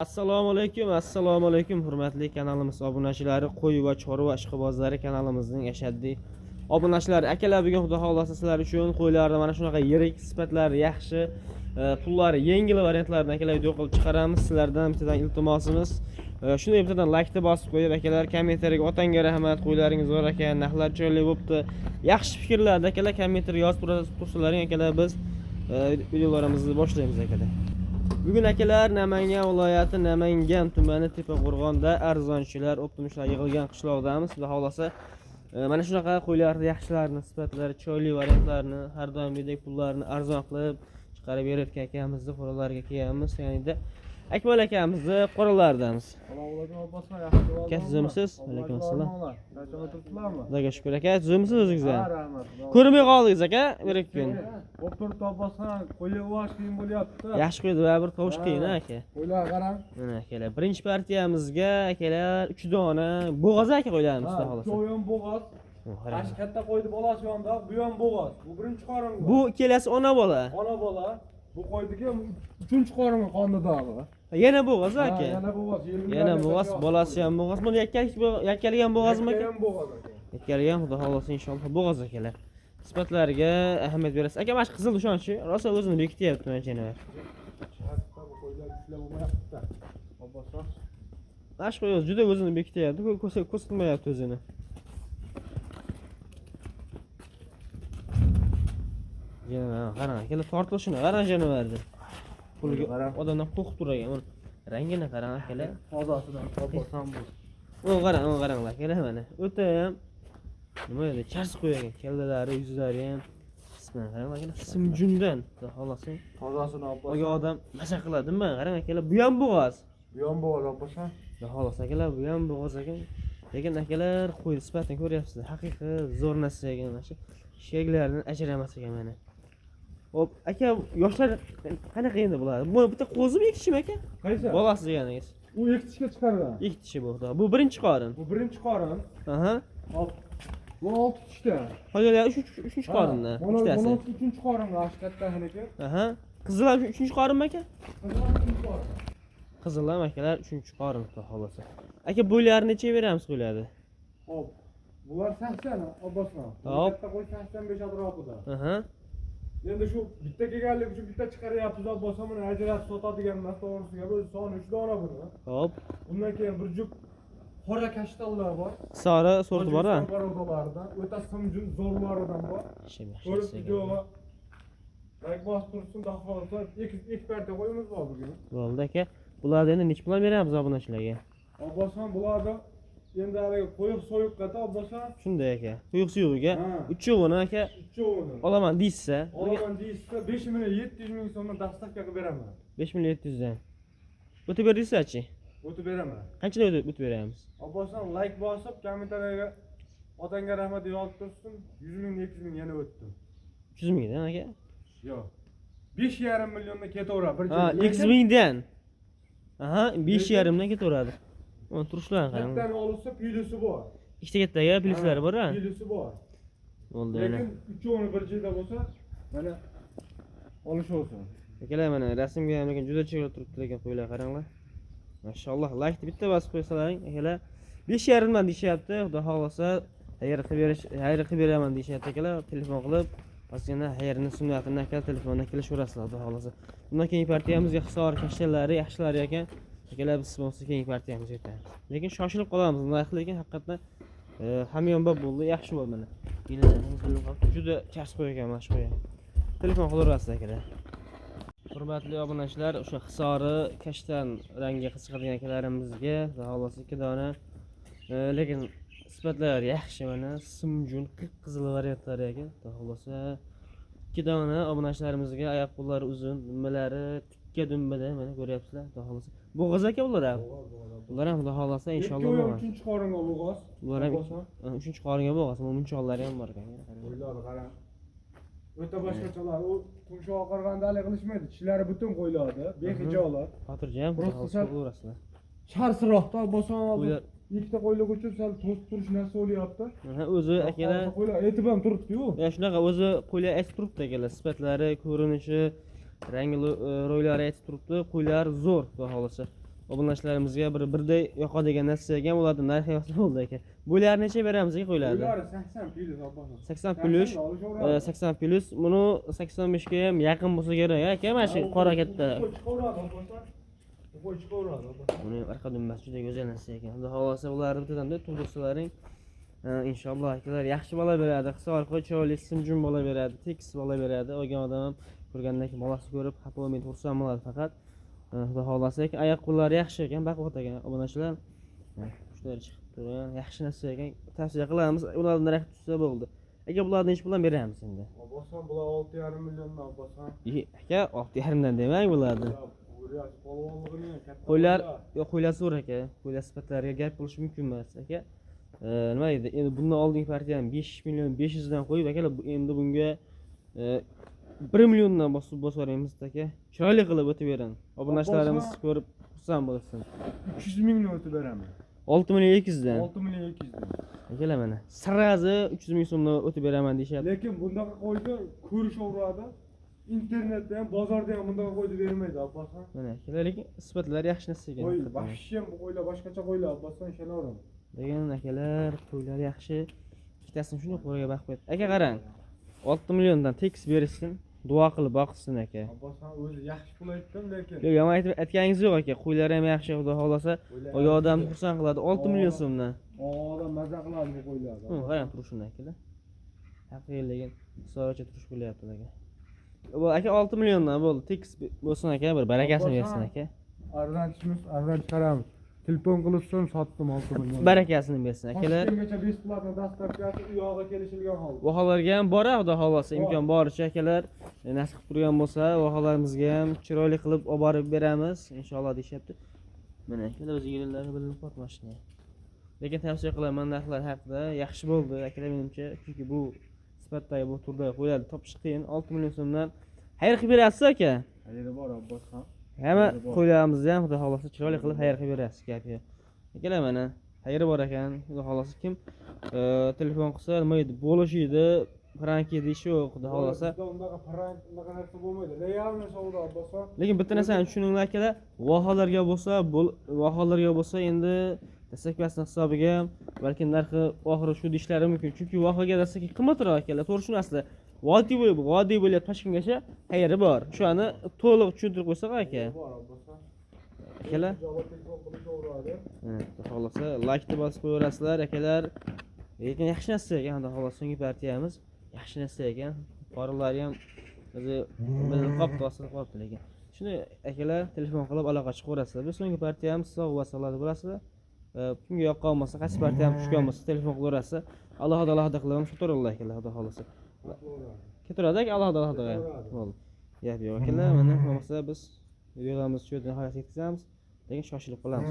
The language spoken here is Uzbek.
Assalomu alaykum hurmatli kanalimiz obunachilari, qo'y va chorva ishqibozlari kanalimizning ashaddiy obunachilari. Akalar, bugun xudo xolasa sizlar uchun qo'ylarni mana shunaqa yirik, sifatlari yaxshi, pullari yengil variantlarni akalar video qilib chiqaramiz. Sizlardan bittadan iltimosimiz, shunday bittadan like bosib qo'yib akalar, kommentariyga otanga rahmat, qo'ylaringiz zo'r ekan, narxlar chiroyli bo'pti. Yaxshi fikrlarni akalar kommentariyga yozib tursalaring akalar, biz videolarimizni boshlaymiz akalar. Bugun akalar Namangan viloyati Namangan tumani Tepaqo'rg'onda arzonchilar, optimistlar yig'ilgan qishloqdamiz. Xudo xolasa mana shunaqa qo'ylarni yaxshilarini, sifatlari, chiroyli variantlarini, har doimgidek pullarni arzon qilib chiqarib berayotgan akamizni qo'ralarga kelganmiz. Ya'ni Akmal akamizni qo'ralaridamiz. Aka, tuzimsiz? Alaykum assalom. Xudoga shukr aka, tuzimsiz o'zingizga? Ha, rahmat. Ko'rmay qoldingiz aka, berib kun. O'pir topasdan qo'yib yuvash qiyin bo'lyapti. Yaxshi qo'ydi va bir tovush qiyin aka. Qo'ylar qarang. Mana akalar, birinchi partiyamizga akalar 3 dona bo'g'oz aka qo'ylarimiz xudo xolasa. Bu ham bo'g'oz. Ash katta qo'ydi bolasi yonda, bu ham bo'g'oz. Bu birinchi qorin. Bu ikkalasi ona bola. Ona bola. Bu qo'ydiki uchinchi qorin qonidagi. Yana bo'g'oz aka. Yana bo'g'oz. Yana bo'g'oz, bolasi ham bo'g'oz. Buni yakkaligan bo'g'ozmi aka? Ham bo'g'oz aka. Yakkaligan xudo xolasa inshaalloh bo'g'oz akalar. Sifatlariga ahamiyat berasiz. Aka, mana shu qizil ishonchi, rosa o'zini bekityapti mana janavar. Bu qo'ylar ishlab bo'lmayapti. Obbosa. Mana shu qo'y juda o'zini bekityapti, ko'rsatmayapti o'zini. Janavar, qarang akalar, tortilishini qarang janavarni. Pulga odamdan qo'rqib turgan. Rangini qarang akalar. Tozasidan obbosan bu. O qaranglar akalar mana. O'ta ham nima edi? Chars qo'ygan. Kellalari, yuzlari ham ismini qarang akalar. Simjundan, xudo xolasa. Tozasini obbosan. Oga odam maza qiladimi? Qarang akalar, bu ham bo'g'oz. Bu ham bo'g'oz obbosan. Xudo xolasa akalar, bu ham bo'g'oz ekan. Lekin akalar, qo'y sifatini ko'ryapsizlar. Haqiqiy zo'r narsa ekan mana shu. Sheglardan ajramas ekan mana. Hop, aka, yoshlar qanaqa endi bo'ladi? Bu bitta qo'zimi, ikki tishimi aka? Qaysi? Bolasi deganingiz. U ikki tishga chiqargan. Ikki tishi bu xudo. Bu birinchi qorin. Bu birinchi qorin. Aha. Hop. Bu 6 tishda. Qolganlar uchinchi qorinda. Ikkitasi. Mana uchinchi qoringa ash kattahniki. Aha. Qizil ham uchinchi qorinmi aka? Qizil ham akalar uchinchi qorin xudo xolasa. Aka, bo'ylarini necha beramiz qo'ylarni? Hop. Bular 80 obbosan. Hop. Katta qo'y 85 atrofida. Aha. Endi shu bitta kelganlik uchun bitta chiqaryapmiz obbosan, buni ajratib sotadigan emas, to'g'risiga bu soni 3 dona buni. Hop. Bundan keyin bir jup qora kashtallar bor. Sari sorti bor-a? Borodolaridan, o'ta simjun zo'rlaridan bor. Ko'rib videoga like bosib tursin, daholsa ikki partiya qo'yimiz bor bugun. Bo'ldi aka. Bularni endi necha pul beramiz obunachilarga? Obbosan bularni endi haligi qo'yiq so'yiqqada obbosan. Shunday aka. Quyuq suyug'iga uchovini aka uchovini olaman deysiz-a? olaman deysiz, 5 million 700 ming so'mdan dastavka qilib beraman. 5 million 700 dan. O'tib berasiz-chi? O'tib beraman. Qanchadan o'tib beramiz? Obbosan like bosib, kommentariyaga otangga rahmat yozib tursin. 100 ming 200 ming yana o'tdim. 300 mingdan aka? Yo'q. 5,5 milliondan ketaveradi bir Ha, 200 mingdan. Aha, 5,5 dan ketaveradi. Mana turishlarni qarang. Kattadan olsa pilusi bor. Ikkita kattaga plyuslari bor-a? Pilusi bor. Bo'ldi mana. Lekin uchovini bir joyda bo'lsa, mana olishaversin. Akalar, mana rasmga ham lekin juda chiroyli turibdi lekin qo'ylar qaranglar. Mashalloh, like bitta bosib qo'ysalaring, akalar 5,5 dan deyishyapti. Xudo xolasa, xayr qilib beraman deyishyapti akalar. Telefon qilib, ozgina xayrni sunnatini akalar telefondan kelishaverasizlar xudo xolasa. Bundan keyingi partiyamizga hisor kashalari yaxshilari ekan. Akalar, biz bo'lsa keyingi partiyamizga o'tamiz. Lekin shoshilib qolamiz. Narx lekin haqiqatan hamyonbop bo'ldi, yaxshi bo'ldi mana. Juda chars qo'ygan mana shu qo'ya. Telefon qilaverasiz akalar. Hurmatli obunachilar, o'sha hisori kashtan rangiga qiziqadigan akalarimizga xudo xolasa 2 dona lekin sifatlari yaxshi mana simjun qizil variantlari ekan. Xudo xolasa 2 dona obunachilarimizga oyoq qo'llari uzun, dumbalari tikka dumbada mana ko'ryapsizlar. Xudo xolasa bo'g'oz aka ular ham. Ular ham xudo xolasa inshaalloh bo'g'oz. 3-chi qoringa bo'g'oz. Ular ham 3-chi qoringa bo'g'oz, munchollari ham bor ekan. Qo'ylar qarang. O'ta boshqachalar, u tumshoq qarg'anda hali qilishmaydi. Tishlari butun qo'yiladi, behijolar. Xotirjam bo'laverasizlar. Charsroqda boson oldi. Ikkita qo'ylik uchun sal to'sib turish narsa bo'lyapti. O'zi akalar qo'ylar etib ham turibdi-yu. Shunaqa o'zi qo'ylar aytib turibdi akalar, sifatlari, ko'rinishi, rangi ro'ylari aytib turibdi. Qo'ylar zo'r, xudo xolasa. obunachilarimizga birday yoqadigan narsa ekan, ularni narxi yoqsa bo'ldi aka. Bular necha beramiz aka qo'ylarni? Ular 80 plyus abbasi. 80 plyus, 80 plyus. Buni 85 ga ham yaqin bo'lsa kerak aka, mana shu qora katta. Buni orqa dumbasi juda go'zal narsa ekan. Xudo xolasa ularni bittadan tug'dirsalaring, inshaalloh akalar yaxshi bola beradi. Qisqa orqa chiroyli simjun bola beradi, tekis bola beradi. Olgan odam ham ko'rgandan keyin bolasi ko'rib xafa bo'lmaydi, xursand bo'ladi faqat. Xudo xolasa oyoq qo'llari yaxshi ekan, baquvvat ekan obunachilar. Shular chiqib turgan yaxshi narsa ekan. Tavsiya qilamiz. Ularni narxi tushsa bo'ldi. Aka bularni nech puldan beramiz endi? Abbosjon bular 6,5 milliondan abbosjon. Aka 6,5 dan demang bularni. Qo'ylar, yo'q qo'ylar zo'r aka. Qo'ylar sifatlariga gap bo'lishi mumkin emas aka. Nima deydi? Endi bundan oldingi partiya ham 5 million 500 dan qo'yib akalar, endi bunga 1 milliondan bosib aka. Chiroyli qilib o'tib bering. Obunachilarimiz ko'rib xursand bo'lsin. 300 mingni o'tib beraman. 6 million 200 dan. 6 million 200 dan. Akalar mana sirazi 300 ming so'mdan o'tib beraman deyapti. Lekin bundaqa qo'ydi ko'rishaveradi. Internetda ham, bozorda ham bundaqa qo'ydi bermaydi abbosjon. Mana akalar, lekin sifatlari yaxshi narsa ekan. Qo'y, vahshiy bu qo'ylar boshqacha qo'ylar abbosjon, ishonaveraman. Degan akalar, qo'ylar yaxshi. Ikkitasini shunday qo'yga baqib qo'ydi. Aka qarang. 6 milliondan tekis berishsin, duo qilib boqsin aka. Abbosjon o'zi yaxshi pul aytdim, lekin Yo'q, yomon aytganingiz yo'q aka. Qo'ylar ham yaxshi, xudo xolasa. Olgan odam xursand qiladi 6 million so'mdan. odam maza qiladi bu qo'ylarni. Qarang turishini akalar. Haqiqiy lekin so'racha turish bo'lyapti aka. Bu aka 6 milliondan bo'ldi. Tekis bo'lsin aka, bir barakasini bersin aka. Arzon chiqaramiz. Telefon qilishsin, sotdim 6 million. Barakasini bersin akalar. Toshkentgacha besplatno dostavkasi u yoqqa kelishilgan holda. Vohalarga ham bor, xudo xolasa, imkon boricha akalar nasib turgan bo'lsa, vohalarimizga ham chiroyli qilib olib borib beramiz, inshaalloh deyapti. Mana akalar o'zingizlarga bilinib qoldi mashina. Lekin tavsiya qilaman narxlar haqida, yaxshi bo'ldi akalar menimcha, chunki bu sifatdagi bu turda qo'yadi, topish qiyin. 6 million so'mdan xayr qilib berasiz aka. Xayri bor abbos ham. Hamma qo'ylarimizni ham xudo xolasa chiroyli qilib xayr qilib berasiz gap yo'q. Akalar mana xayri bor ekan, xudo xolasa kim telefon qilsa nima edi, bo'lishidi, prank edi shu xudo xolasa. Undaqa prank, unaqa narsa bo'lmaydi. Realni savdo abbosjon. Lekin bitta narsani tushuninglar akalar, vohalarga bo'lsa endi dastakbasini hisobiga balki narxi oxiri shu deyishlari mumkin. Chunki vohaga dastak qimmatroq akalar. To'g'ri shunasizlar. Vodiy bo'lyapti Toshkentgacha xayri bor. Shuni to'liq tushuntirib qo'ysak aka. Bor abbosjon. Akalar, xudo xolasa like bosib qo'yaverasizlar akalar. Lekin yaxshi narsa ekan, xudo xolasa so'nggi partiyamiz yaxshi narsa ekan. Qorinlari ham o'zi bilinib qolibdi, osilib qolibdi lekin. Shuni akalar telefon qilib aloqa chiqaverasizlar. Biz so'nggi partiyamiz sog' va salomat bo'lasizlar. Kimga yoqqan bo'lsa, qaysi partiya ham tushgan bo'lsa telefon qilaverasiz. Alohida qilib foto'rollar akalar, xudo xolasa. Ketaveradi alohida. Bo'ldi. Gap yo'q akalar, mana bo'lmasa biz videolarimizni shu yerda nihoyasiga yetkazamiz. Lekin shoshilib qolamiz.